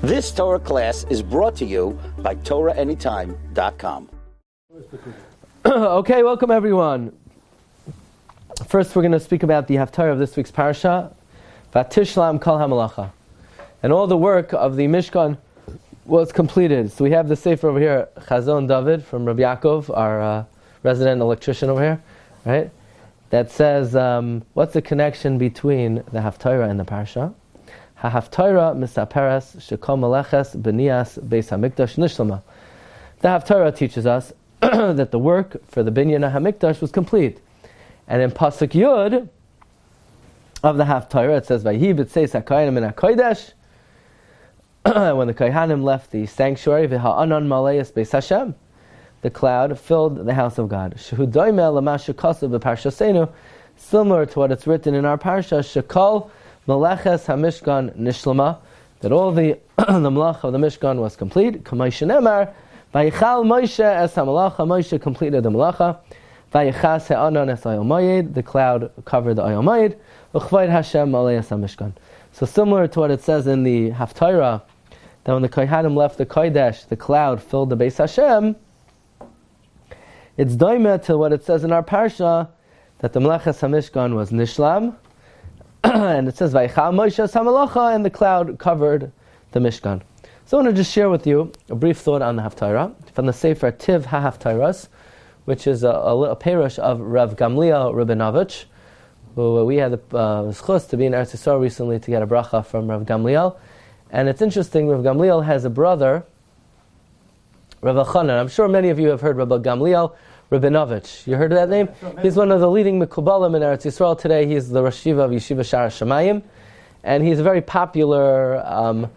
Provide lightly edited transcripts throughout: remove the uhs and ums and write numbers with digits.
This Torah class is brought to you by TorahAnytime.com. Okay, welcome everyone. First, we're going to speak about the Haftorah of this week's Parsha, Vatishlam Kol HaMalacha. And all the work of the Mishkan was completed. So we have the sefer over here, Chazon David from Rabbi Yaakov, our resident electrician over here, right? That says, what's the connection between the Haftorah and the Parsha? Ha-Haftorah misaperes shekol meleches b'nias beis hamikdash nishlama. The Haftorah teaches us that the work for the binyan HaMikdash was complete. And in Pasuk Yud of the Haftorah, it says, Vayhi b'tzeis ha'kohanim min ha'kodesh, when the Kohanim left the sanctuary, V'ha'anan maleis beis Hashem, the cloud filled the house of God. Shehu doimeh l'ma shekasav b'parshasenu, similar to what it's written in our Parsha, Shekol meleches hamishkan nishlama, that all the malach of the Mishkan was complete. K'may shenemar, Vayichal Moshe es hamalacha, Moshe completed the malacha. Vayichas ha'anan es ayil mayed, the cloud covered the ayil mayed. Uchvayid Hashem maleis hamishkan. So similar to what it says in the Haftorah, that when the Kohanim left the Kodesh, the cloud filled the Beis Hashem. It's doimeh to what it says in our Parsha, that the Meleches HaMishkan was Nishlam, and it says, Vayichal Moshe es hamalacha, and the cloud covered the Mishkan. So I want to just share with you a brief thought on the Haftorah, from the Sefer Tiv HaHaftorahs, which is a perush of Rav Gamliel Rabinovich, who we had the zchus to be in Eretz Yisrael recently to get a bracha from Rav Gamliel. And it's interesting, Rav Gamliel has a brother, Rav Chanan. I'm sure many of you have heard Rav Gamliel Rabinovich. You heard of that name? He's one of the leading Mekubalim in Eretz Yisrael today. He's the Rosh Yeshiva of Yeshiva Shar Shamayim. And he's a very popular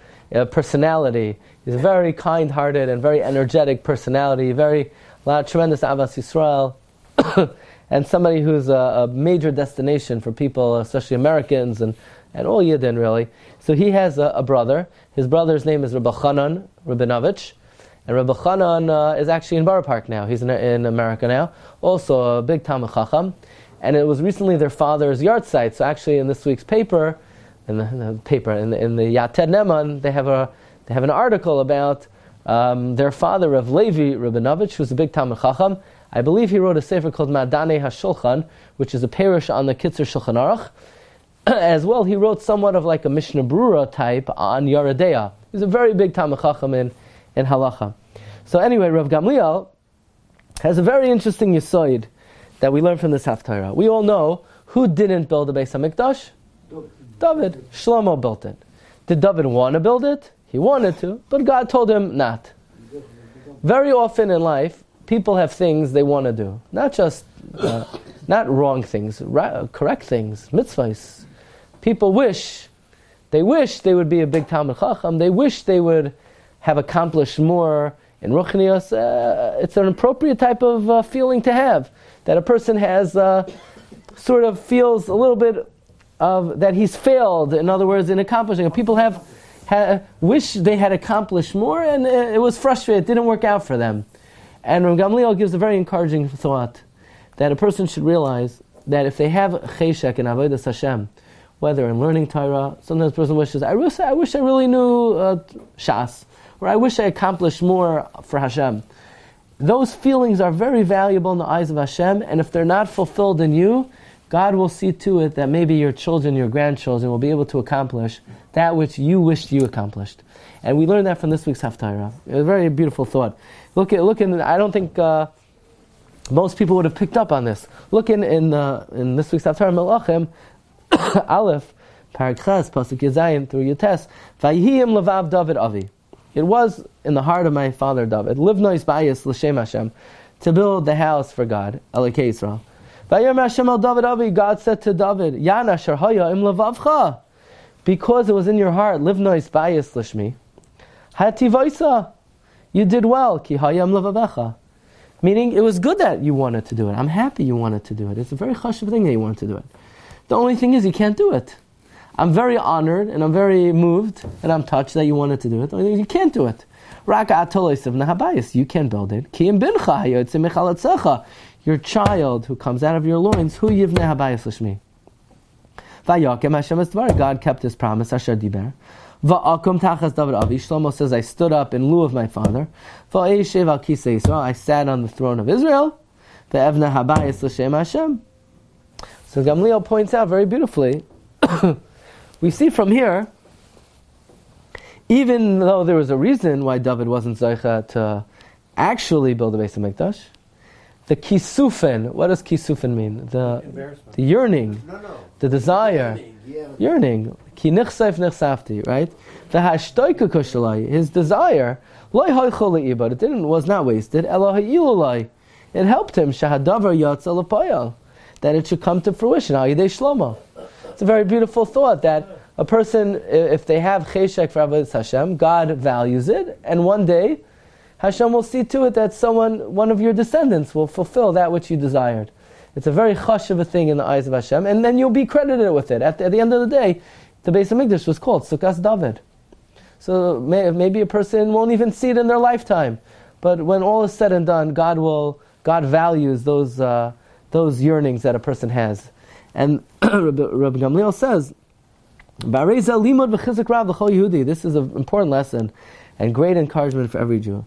personality. He's a very kind-hearted and very energetic personality, tremendous Avas Yisrael, and somebody who's a major destination for people, especially Americans and all Yidden really. So he has a brother. His brother's name is Rabbi Chanan Rabinovich, and Rabbi Chanan is actually in Borough Park now. He's in America now. Also a big Talmid Chacham, and it was recently their father's yard site. So actually in this week's paper, in the Yated Neman, they have an article about their father, Rav Levi Rabinovich, who's a big Talmid Chacham. I believe he wrote a sefer called Madane HaShulchan, which is a perush on the Kitzur Shulchan Aruch. As well, he wrote somewhat of like a Mishnah Brura type on Yaredeya. He's a very big Talmid Chacham in Halacha. So anyway, Rav Gamliel has a very interesting yisoid that we learn from this Haftorah. We all know who didn't build the Beis HaMikdash? David. Shlomo built it. Did David want to build it? He wanted to, but God told him not. Very often in life, people have things they want to do. Not just, not wrong things, correct things, mitzvahs. People wish they would be a big Talmid Chacham. They wish they would have accomplished more in Ruchnius. It's an appropriate type of feeling to have. That a person has, sort of feels a little bit of that he's failed, in other words, in accomplishing. People wish they had accomplished more, and it was frustrating. It didn't work out for them. And Rav Gamliel gives a very encouraging thought that a person should realize that if they have cheshek in avodas Hashem, whether in learning Torah, sometimes a person wishes, I wish I really knew Shas, or I wish I accomplished more for Hashem. Those feelings are very valuable in the eyes of Hashem, and if they're not fulfilled in you, God will see to it that maybe your children, your grandchildren will be able to accomplish that which you wished you accomplished. And we learned that from this week's Haftorah. It was a very beautiful thought. Look in. I don't think most people would have picked up on this. Look in this week's Haftorah, Melachim, Aleph, Parak Ches, Pasuk Yezayim through Yotes. Vayihim levav David Avi. It was in the heart of my father David. Livnois bayis l'shem Hashem, to build the house for God, Elokei Yisrael. Vayom Hashem el David Avi. God said to David, Yana asher haya im levavcha, because it was in your heart. Livnois bayis l'shmi. Hativaisa, you did well. Ki hayam levavecha. Meaning, it was good that you wanted to do it. I'm happy you wanted to do it. It's a very chashuv thing that you wanted to do it. The only thing is, you can't do it. I'm very honored and I'm very moved and I'm touched that you wanted to do it. The only thing is, you can't do it. You can't build it. Your child who comes out of your loins, who yivneh habayis l'shmi. God kept his promise. Asher diber. Va'akum tachas David avi. Shlomo says, I stood up in lieu of my father. Va'eshev al kisei Yisrael. I sat on the throne of Israel. Ve'evna habayis l'shem Hashem. So Gamliel points out very beautifully, we see from here, even though there was a reason why David wasn't Zoicha to actually build a Beis HaMikdash, the kisufen, what does kisufen mean? The yearning, the desire, yearning. Ki nichsef nichsafti, right? The hashtoika kushalai, his desire, loy hoichol le'ibad, it was not wasted, elo ha'ilulai, it helped him, shahadavar yatsa l'payal, that it should come to fruition, Ha'idei Shlomo. It's a very beautiful thought that a person, if they have cheshek for Avodas Hashem, God values it, and one day Hashem will see to it that one of your descendants will fulfill that which you desired. It's a very chush of a thing in the eyes of Hashem, and then you'll be credited with it. At the end of the day, the Beis HaMikdash was called Sukkos David. So maybe a person won't even see it in their lifetime, but when all is said and done, God values those yearnings that a person has. And Rabbi Gamliel says, this is an important lesson and great encouragement for every Jew.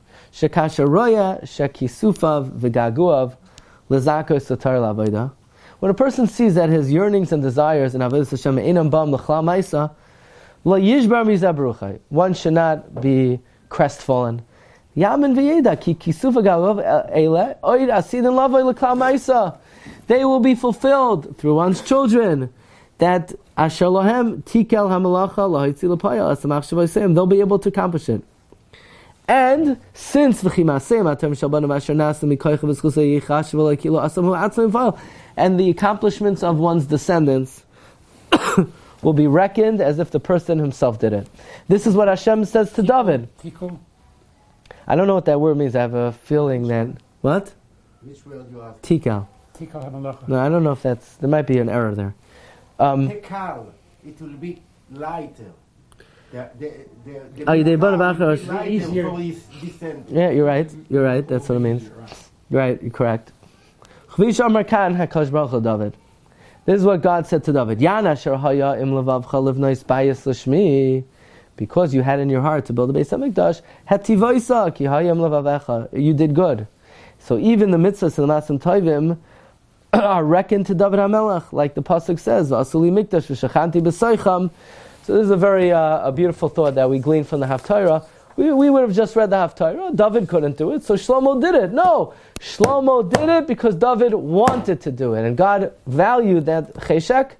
When a person sees that his yearnings and desires in Avodas Hashem einam bam l'chla ma'isa, lo yishbar mizeh beruchai. One should not be crestfallen. Yamin v'yeda ki kisufa galav eile oid asidin lavoi l'chla ma'isa. They will be fulfilled through one's children. That asher lohem tikel hamalacha lahitzi l'payal as the machshav sayim, they'll be able to accomplish it. And since and the accomplishments of one's descendants will be reckoned as if the person himself did it. This is what Hashem says to David. I don't know what that word means. I have a feeling that what? Which word you have? Tikal. No, I don't know if there might be an error there. Tekal, it will be lighter. Yeah, you're right. That's what it means. You're right. You're correct. This is what God said to David. Because you had in your heart to build a Beis HaMikdash, you did good. So even the mitzvahs and the Masim Tovim are reckoned to David HaMelech, like the pasuk says, "Asuli mikdash v'shachanti b'soicham." So this is a very a beautiful thought that we glean from the Haftorah. We would have just read the Haftorah. David couldn't do it, so Shlomo did it. No, Shlomo did it because David wanted to do it, and God valued that cheshek,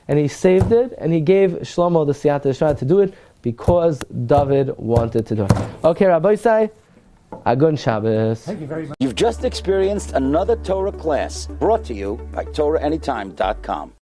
and He saved it, and He gave Shlomo the siyata d'shmaya to do it because David wanted to do it. Okay, Rabbi say. Agun Shabbos. Thank you very much. You've just experienced another Torah class brought to you by TorahAnytime.com.